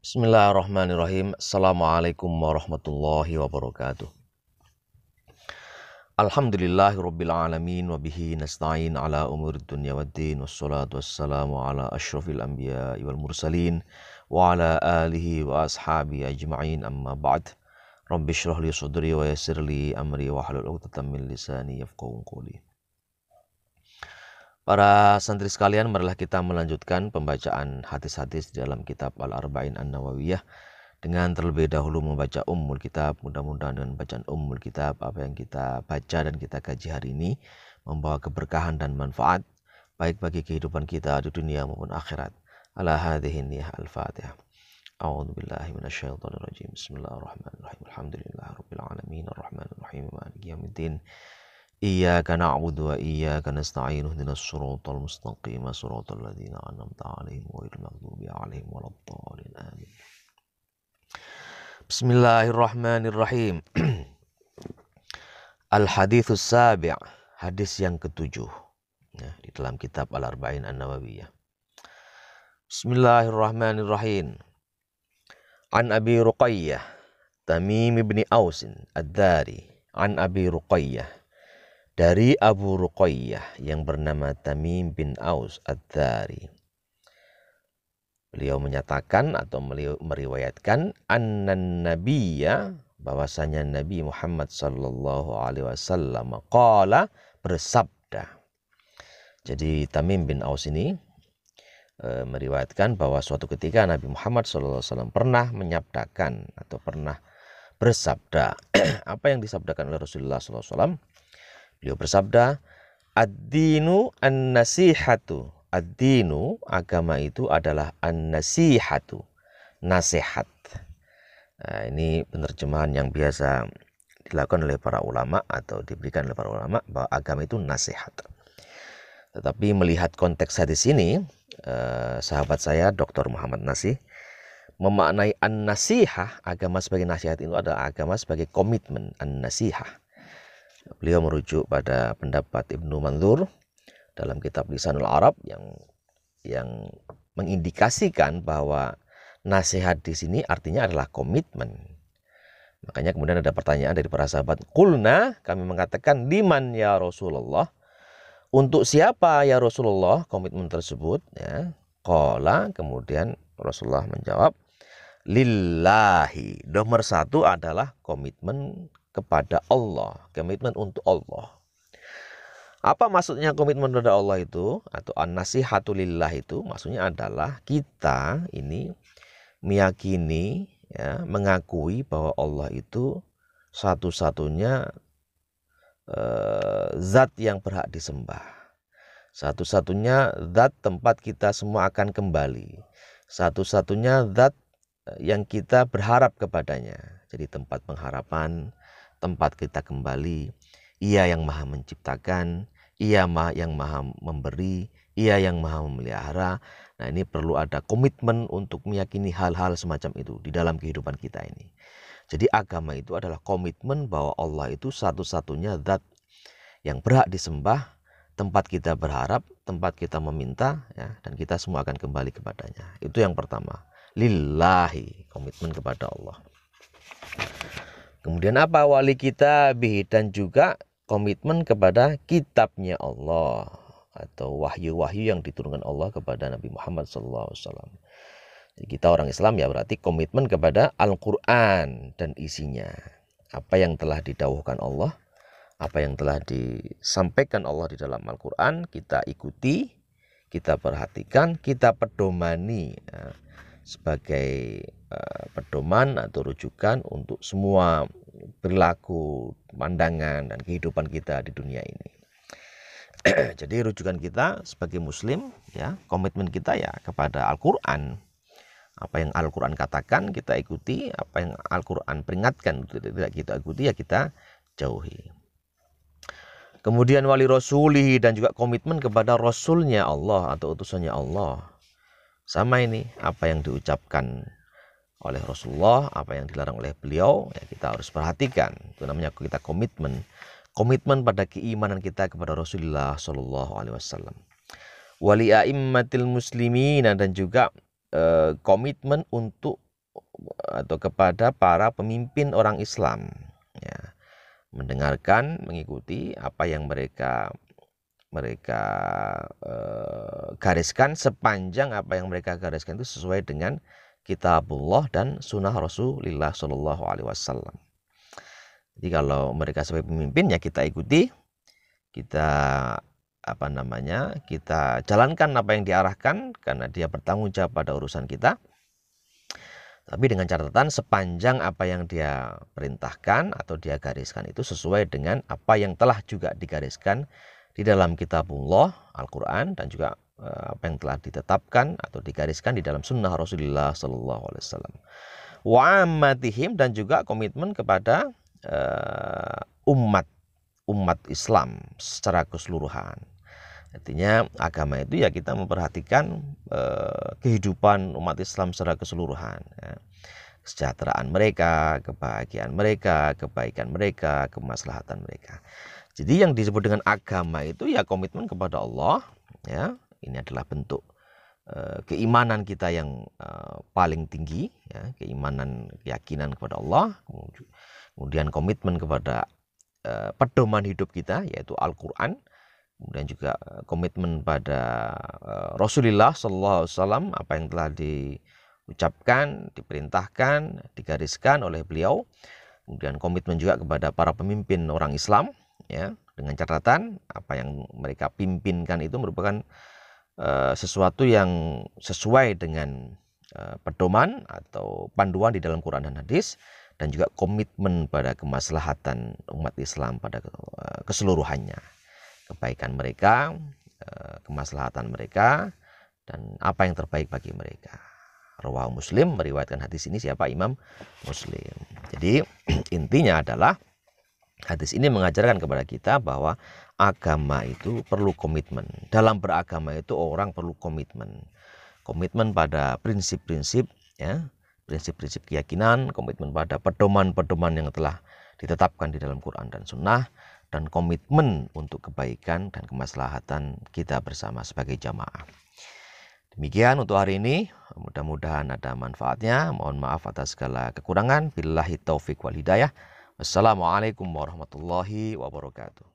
Bismillahirrahmanirrahim. Assalamualaikum warahmatullahi wabarakatuh. Alhamdulillahirabbil alamin wa bihi nasta'in ala umurid dunya waddin wassalatu wassalamu ala asyrafil anbiya'i wal mursalin wa ala alihi wa ashabi ajma'in amma ba'd. Rabbi shrah li sadri wa yassir li amri wa hlul 'uqdatam min lisani yafqahu qawli. Para santri sekalian, marilah kita melanjutkan pembacaan hadis-hadis di dalam kitab Al-Arba'in An-Nawawiyah dengan terlebih dahulu membaca Ummul Kitab. Mudah-mudahan dengan bacaan Ummul Kitab apa yang kita baca dan kita kaji hari ini membawa keberkahan dan manfaat baik bagi kehidupan kita di dunia maupun akhirat. Ala hadhihi niyyah al-Fatihah. A'udzu billahi minasyaitonir rajim. Bismillahirrahmanirrahim. Alhamdulillahirabbil alamin arrahmanir rahim maliki yaumiddin. Iyyaka na'budu wa iyyaka nasta'in ihdinas siratal mustaqim siratal ladzina an'amta 'alaihim ghairil maghdubi 'alaihim waladdallin amin. Bismillahirrahmanirrahim. Al-haditsus sabi', hadis yang ketujuh ya, di dalam kitab Al-Arba'in An-Nawawiyah. Bismillahirrahmanirrahim. An Abi Ruqayyah Tamim ibn Aus Ad-Dari, an Abi Ruqayyah, dari Abu Ruqayyah yang bernama Tamim bin Aus Ad-Dari. Beliau menyatakan atau meriwayatkan annan nabiyya, bahwasanya Nabi Muhammad sallallahu alaihi wasallam qala, bersabda. Jadi Tamim bin Aus ini meriwayatkan bahwa suatu ketika Nabi Muhammad sallallahu alaihi wasallam pernah menyabdakan atau pernah bersabda. Apa yang disabdakan oleh Rasulullah sallallahu alaihi wasallam? Beliau bersabda, ad-dinu an-nasihatu. Ad-dinu, agama itu adalah an-nasihatu, nasihat. Nah, ini penerjemahan yang biasa dilakukan oleh para ulama atau diberikan oleh para ulama bahwa agama itu nasihat. Tetapi melihat konteks hadis ini, sahabat saya Dr. Muhammad Nasih memaknai an-nasihah, agama sebagai nasihat itu adalah agama sebagai komitmen, an-nasihah. Beliau merujuk pada pendapat Ibnu Mandzur dalam kitab Lisanul Arab yang mengindikasikan bahwa nasihat di sini artinya adalah komitmen. Makanya kemudian ada pertanyaan dari para sahabat. Qulna, kami mengatakan, liman ya Rasulullah? Untuk siapa ya Rasulullah komitmen tersebut? Ya. Qala, kemudian Rasulullah menjawab, lillahi. Nomor satu adalah komitmen kepada Allah, komitmen untuk Allah. Apa maksudnya komitmen kepada Allah itu atau an-nasihatu lillah itu? Maksudnya adalah kita ini meyakini, ya, mengakui bahwa Allah itu satu-satunya zat yang berhak disembah. Satu-satunya zat tempat kita semua akan kembali. Satu-satunya zat yang kita berharap kepadanya. Jadi tempat pengharapan, tempat kita kembali. Ia yang maha menciptakan, ia yang maha memberi, ia yang maha memelihara. Nah, ini perlu ada komitmen untuk meyakini hal-hal semacam itu di dalam kehidupan kita ini. Jadi agama itu adalah komitmen bahwa Allah itu satu-satunya zat yang berhak disembah, tempat kita berharap, tempat kita meminta, ya, dan kita semua akan kembali kepadanya. Itu yang pertama. Lillahi, komitmen kepada Allah. Kemudian apa? Wali kitabih, dan juga komitmen kepada kitabnya Allah atau wahyu-wahyu yang diturunkan Allah kepada Nabi Muhammad SAW. Jadi kita orang Islam ya berarti komitmen kepada Al-Quran dan isinya. Apa yang telah didawuhkan Allah, apa yang telah disampaikan Allah di dalam Al-Quran, kita ikuti, kita perhatikan, kita pedomani, ya, sebagai pedoman atau rujukan untuk semua perilaku, pandangan, dan kehidupan kita di dunia ini. Jadi rujukan kita sebagai muslim, ya, komitmen kita ya kepada Al-Quran. Apa yang Al-Quran katakan kita ikuti, apa yang Al-Quran peringatkan tidak kita ikuti ya kita jauhi. Kemudian wali rasulihi, dan juga komitmen kepada rasulnya Allah atau utusannya Allah. Sama ini, apa yang diucapkan oleh Rasulullah, apa yang dilarang oleh beliau, ya kita harus perhatikan. Itu namanya kita komitmen. Komitmen pada keimanan kita kepada Rasulullah Shallallahu Alaihi Wasallam. Wali a'immatil muslimin, dan juga komitmen untuk atau kepada para pemimpin orang Islam, ya, mendengarkan, mengikuti apa yang mereka gariskan, sepanjang apa yang mereka gariskan itu sesuai dengan kitabullah dan sunnah Rasulullah Shallallahu Alaihi Wasallam. Jadi kalau mereka sebagai pemimpin, ya kita ikuti, kita kita jalankan apa yang diarahkan, karena dia bertanggung jawab pada urusan kita. Tapi dengan catatan sepanjang apa yang dia perintahkan atau dia gariskan itu sesuai dengan apa yang telah juga digariskan di dalam kitabullah Al-Quran, dan juga apa yang telah ditetapkan atau digariskan di dalam sunnah Rasulullah Sallallahu Alaihi Wasallam. Wa ammatihim, dan juga komitmen kepada umat Islam secara keseluruhan. Artinya agama itu ya kita memperhatikan kehidupan umat Islam secara keseluruhan, ya. Kesejahteraan mereka, kebahagiaan mereka, kebaikan mereka, kemaslahatan mereka. Jadi yang disebut dengan agama itu ya komitmen kepada Allah, ya. Ini adalah bentuk keimanan kita yang paling tinggi, ya, keimanan, keyakinan kepada Allah, kemudian komitmen kepada pedoman hidup kita yaitu Al-Quran, kemudian juga komitmen pada Rasulullah Sallallahu Alaihi Wasallam, apa yang telah diucapkan, diperintahkan, digariskan oleh beliau, kemudian komitmen juga kepada para pemimpin orang Islam, ya, dengan catatan apa yang mereka pimpinkan itu merupakan sesuatu yang sesuai dengan pedoman atau panduan di dalam Quran dan hadis, dan juga komitmen pada kemaslahatan umat Islam pada keseluruhannya, kebaikan mereka, kemaslahatan mereka, dan apa yang terbaik bagi mereka. Rawahu Muslim, meriwayatkan hadis ini siapa? Imam Muslim. Jadi intinya adalah hadis ini mengajarkan kepada kita bahwa agama itu perlu komitmen. Dalam beragama itu orang perlu komitmen. Komitmen pada prinsip-prinsip, ya, prinsip-prinsip keyakinan, komitmen pada pedoman-pedoman yang telah ditetapkan di dalam Quran dan Sunnah, dan komitmen untuk kebaikan dan kemaslahatan kita bersama sebagai jamaah. Demikian untuk hari ini, mudah-mudahan ada manfaatnya. Mohon maaf atas segala kekurangan. Billahi taufik wal hidayah. Wassalamualaikum warahmatullahi wabarakatuh.